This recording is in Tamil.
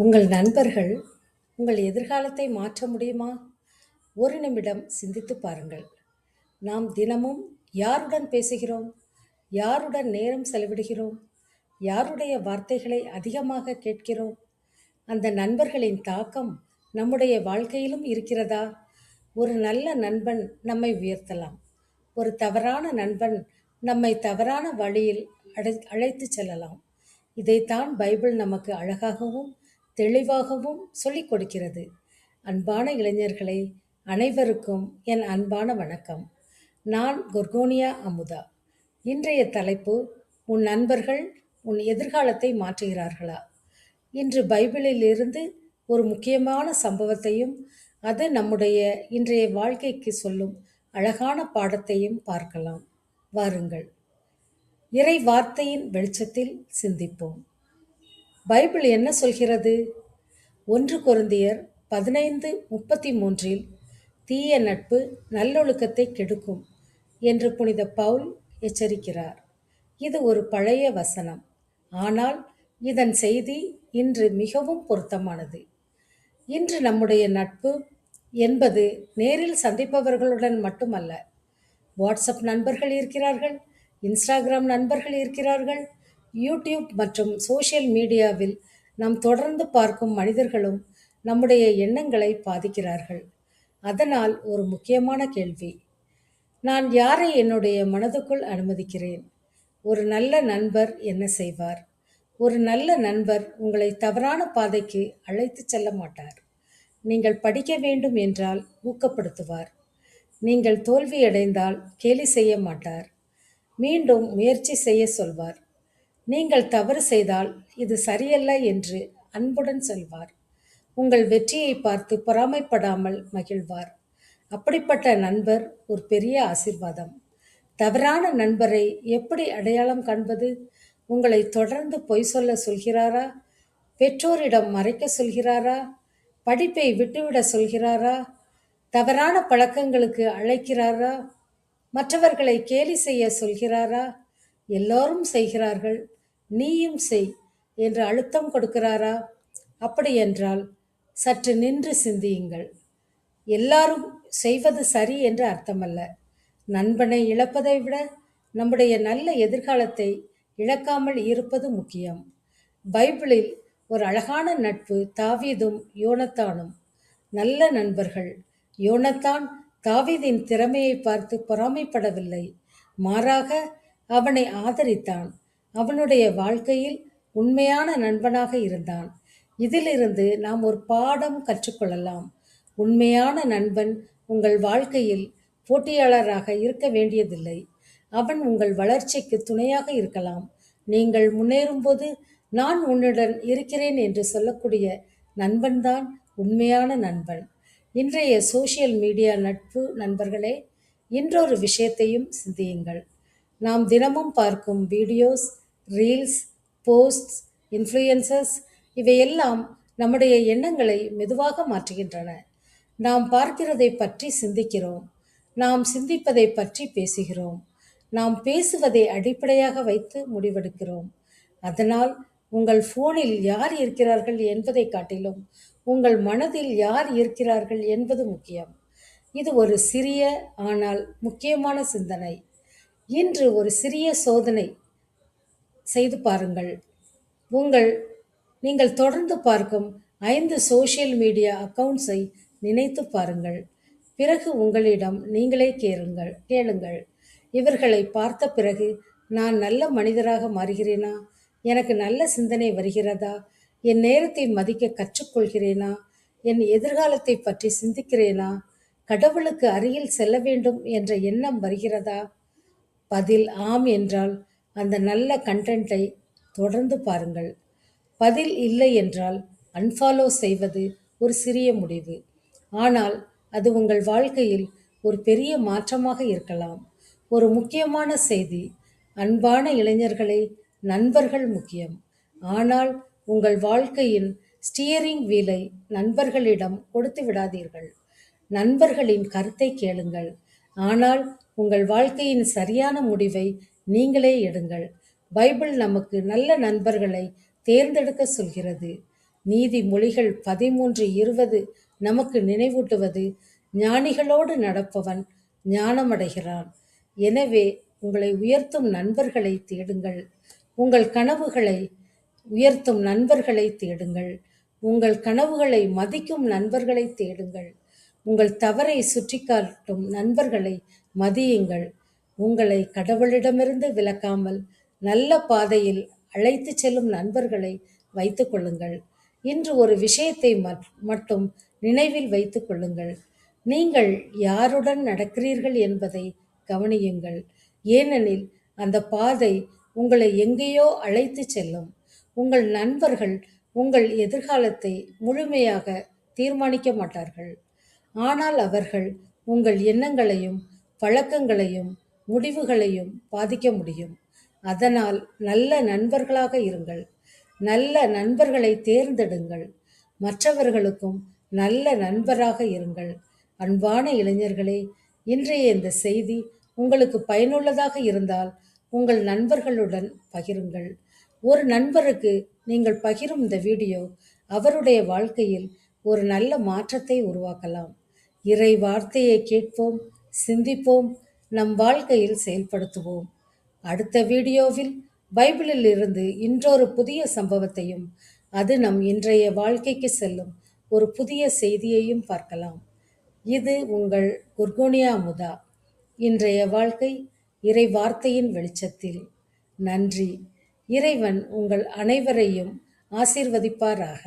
உங்கள் நண்பர்கள் உங்கள் எதிர்காலத்தை மாற்ற முடியுமா? ஒரு நிமிடம் சிந்தித்துப் பாருங்கள். நாம் தினமும் யாருடன் பேசுகிறோம்? யாருடன் நேரம் செலவிடுகிறோம்? யாருடைய வார்த்தைகளை அதிகமாக கேட்கிறோம்? அந்த நண்பர்களின் தாக்கம் நம்முடைய வாழ்க்கையிலும் இருக்கிறதா? ஒரு நல்ல நண்பன் நம்மை உயர்த்தலாம். ஒரு தவறான நண்பன் நம்மை தவறான வழியில் அழைத்துச் செல்லலாம். இதைத்தான் பைபிள் நமக்கு அழகாகவும் தெளிவாகவும் சொல்லிக் கொடுக்கிறது. அன்பான இளைஞர்களே, அனைவருக்கும் என் அன்பான வணக்கம். நான் கொர்கோனியா அமுதா. இன்றைய தலைப்பு: உன் நண்பர்கள் உன் எதிர்காலத்தை மாற்றுகிறார்களா? இன்று பைபிளில் இருந்து ஒரு முக்கியமான சம்பவத்தையும் அது நம்முடைய இன்றைய வாழ்க்கைக்கு சொல்லும் அழகான பாடத்தையும் பார்க்கலாம். வாருங்கள், இறை வார்த்தையின் வெளிச்சத்தில் சிந்திப்போம். பைபிள் என்ன சொல்கிறது? 1 கொரிந்தியர் 15:33 தீய நட்பு நல்லொழுக்கத்தை கெடுக்கும் என்று புனித பவுல் எச்சரிக்கிறார். இது ஒரு பழைய வசனம், ஆனால் இதன் செய்தி இன்று மிகவும் பொருத்தமானது. இன்று நம்முடைய நட்பு என்பது நேரில் சந்திப்பவர்களுடன் மட்டுமல்ல. வாட்ஸ்அப் நண்பர்கள் இருக்கிறார்கள், இன்ஸ்டாகிராம் நண்பர்கள் இருக்கிறார்கள், யூடியூப் மற்றும் சோஷியல் மீடியாவில் நாம் தொடர்ந்து பார்க்கும் மனிதர்களும் நம்முடைய எண்ணங்களை பாதிக்கிறார்கள். அதனால் ஒரு முக்கியமான கேள்வி: நான் யாரை என்னுடைய மனதுக்குள் அனுமதிக்கிறேன்? ஒரு நல்ல நண்பர் என்ன செய்வார்? ஒரு நல்ல நண்பர் உங்களை தவறான பாதைக்கு அழைத்துச் செல்ல மாட்டார். நீங்கள் படிக்க வேண்டும் என்றால் ஊக்கப்படுத்துவார். நீங்கள் தோல்வியடைந்தால் கேலி செய்ய மாட்டார். மீண்டும் முயற்சி செய்ய சொல்வார். நீங்கள் தவறு செய்தால் இது சரியல்ல என்று அன்புடன் சொல்வார். உங்கள் வெற்றியை பார்த்து பொறாமைப்படாமல் மகிழ்வார். அப்படிப்பட்ட நண்பர் ஒரு பெரிய ஆசீர்வாதம். தவறான நண்பரை எப்படி அடையாளம் காண்பது? உங்களை தொடர்ந்து பொய் சொல்ல சொல்கிறாரா? பெற்றோரிடம் மறைக்க சொல்கிறாரா? படிப்பை விட்டுவிட சொல்கிறாரா? தவறான பழக்கங்களுக்கு அழைக்கிறாரா? மற்றவர்களை கேலி செய்ய சொல்கிறாரா? எல்லோரும் செய்கிறார்கள், நீயும் செய் என்று அழுத்தம் கொடுக்கிறாரா? அப்படியென்றால் சற்று நின்று சிந்தியுங்கள். எல்லாரும் செய்வது சரி என்று அர்த்தமல்ல. நண்பனை இழப்பதை விட நம்முடைய நல்ல எதிர்காலத்தை இழக்காமல் இருப்பது முக்கியம். பைபிளில் ஒரு அழகான நட்பு தாவீதும் யோனத்தானும். நல்ல நண்பர்கள். யோனத்தான் தாவீதின் திறமையை பார்த்து பொறாமைப்படவில்லை, மாறாக அவனை ஆதரித்தான். அவனுடைய வாழ்க்கையில் உண்மையான நண்பனாக இருந்தான். இதிலிருந்து நாம் ஒரு பாடம் கற்றுக்கொள்ளலாம். உண்மையான நண்பன் உங்கள் வாழ்க்கையில் போட்டியாளராக இருக்க வேண்டியதில்லை. அவன் உங்கள் வளர்ச்சிக்கு துணையாக இருக்கலாம். நீங்கள் முன்னேறும்போது நான் உன்னுடன் இருக்கிறேன் என்று சொல்லக்கூடிய நண்பன்தான் உண்மையான நண்பன். இன்றைய சோஷியல் மீடியா நட்பு நண்பர்களே, இன்றொரு விஷயத்தையும் சிந்தியுங்கள். நாம் தினமும் பார்க்கும் வீடியோஸ், ரீல்ஸ், போஸ்ட்ஸ், இன்ஃப்ளூயன்சஸ் இவையெல்லாம் நம்முடைய எண்ணங்களை மெதுவாக மாற்றுகின்றன. நாம் பார்க்கிறதை பற்றி சிந்திக்கிறோம். நாம் சிந்திப்பதை பற்றி பேசுகிறோம். நாம் பேசுவதை அடிப்படையாக வைத்து முடிவெடுக்கிறோம். அதனால் உங்கள் ஃபோனில் யார் இருக்கிறார்கள் என்பதை காட்டிலும் உங்கள் மனதில் யார் இருக்கிறார்கள் என்பது முக்கியம். இது ஒரு சிறிய ஆனால் முக்கியமான சிந்தனை. இன்று ஒரு சிறிய சோதனை செய்து பாருங்கள். உங்கள் நீங்கள் தொடர்ந்து பார்க்கும் 5 சோஷியல் மீடியா அக்கவுண்ட்ஸை நினைத்து பாருங்கள். பிறகு உங்களிடம் நீங்களே கேளுங்கள், இவர்களை பார்த்த பிறகு நான் நல்ல மனிதராக மாறுகிறேனா? எனக்கு நல்ல சிந்தனை வருகிறதா? என் நேரத்தை மதிக்க கற்றுக்கொள்கிறேனா? என் எதிர்காலத்தை பற்றி சிந்திக்கிறேனா? கடவுளுக்கு அருகில் செல்ல வேண்டும் என்ற எண்ணம் வருகிறதா? பதில் ஆம் என்றால் அந்த நல்ல கண்டென்ட்டை தொடர்ந்து பாருங்கள். பதில் இல்லை என்றால் அன்ஃபாலோ செய்வது ஒரு சிறிய முடிவு. ஆனால் அது உங்கள் வாழ்க்கையில் ஒரு பெரிய மாற்றமாக இருக்கலாம். ஒரு முக்கியமான செய்தி: அன்பான இளைஞர்களே, நண்பர்கள் முக்கியம். ஆனால் உங்கள் வாழ்க்கையின் ஸ்டியரிங் வீலை நண்பர்களிடம் கொடுத்து விடாதீர்கள். நண்பர்களின் கருத்தை கேளுங்கள், ஆனால் உங்கள் வாழ்க்கையின் சரியான முடிவை நீங்களே எடுங்கள். பைபிள் நமக்கு நல்ல நண்பர்களை தேர்ந்தெடுக்க சொல்கிறது. நீதிமொழிகள் 13:20 நமக்கு நினைவூட்டுவது, ஞானிகளோடு நடப்பவன் ஞானமடைகிறான். எனவே உங்களை உயர்த்தும் நண்பர்களை தேடுங்கள். உங்கள் கனவுகளை உயர்த்தும் நண்பர்களை தேடுங்கள். உங்கள் கனவுகளை மதிக்கும் நண்பர்களை தேடுங்கள். உங்கள் தவறை சுட்டிக்காட்டும் நண்பர்களை மதியுங்கள். உங்களை கடவுளிடமிருந்து விலக்காமல் நல்ல பாதையில் அழைத்துச் செல்லும் நண்பர்களை வைத்துக் கொள்ளுங்கள். இன்று ஒரு விஷயத்தை மட்டும் நினைவில் வைத்துக் கொள்ளுங்கள். நீங்கள் யாருடன் நடக்கிறீர்கள் என்பதை கவனியுங்கள். ஏனெனில் அந்த பாதை உங்களை எங்கேயோ அழைத்துச் செல்லும். உங்கள் நண்பர்கள் உங்கள் எதிர்காலத்தை முழுமையாக தீர்மானிக்க மாட்டார்கள். ஆனால் அவர்கள் உங்கள் எண்ணங்களையும் பழக்கங்களையும் முடிவுகளையும் பாதிக்க முடியும். அதனால் நல்ல நண்பர்களாக இருங்கள். நல்ல நண்பர்களை தேர்ந்தெடுங்கள். மற்றவர்களுக்கும் நல்ல நண்பராக இருங்கள். அன்பான இளைஞர்களே, இன்றைய இந்த செய்தி உங்களுக்கு பயனுள்ளதாக இருந்தால் உங்கள் நண்பர்களுடன் பகிருங்கள். ஒரு நண்பருக்கு நீங்கள் பகிரும் இந்த வீடியோ அவருடைய வாழ்க்கையில் ஒரு நல்ல மாற்றத்தை உருவாக்கலாம். இறை வார்த்தையை கேட்போம், சிந்திப்போம், நம் வாழ்க்கையில் செயல்படுத்துவோம். அடுத்த வீடியோவில் பைபிளில் இருந்து இன்றொரு புதிய சம்பவத்தையும் அது நம் இன்றைய வாழ்க்கைக்கு செல்லும் ஒரு புதிய செய்தியையும் பார்க்கலாம். இது உங்கள் குர்கோனியா முதா. இன்றைய வாழ்க்கை இறை வார்த்தையின் வெளிச்சத்தில். நன்றி. இறைவன் உங்கள் அனைவரையும் ஆசீர்வதிப்பாராக.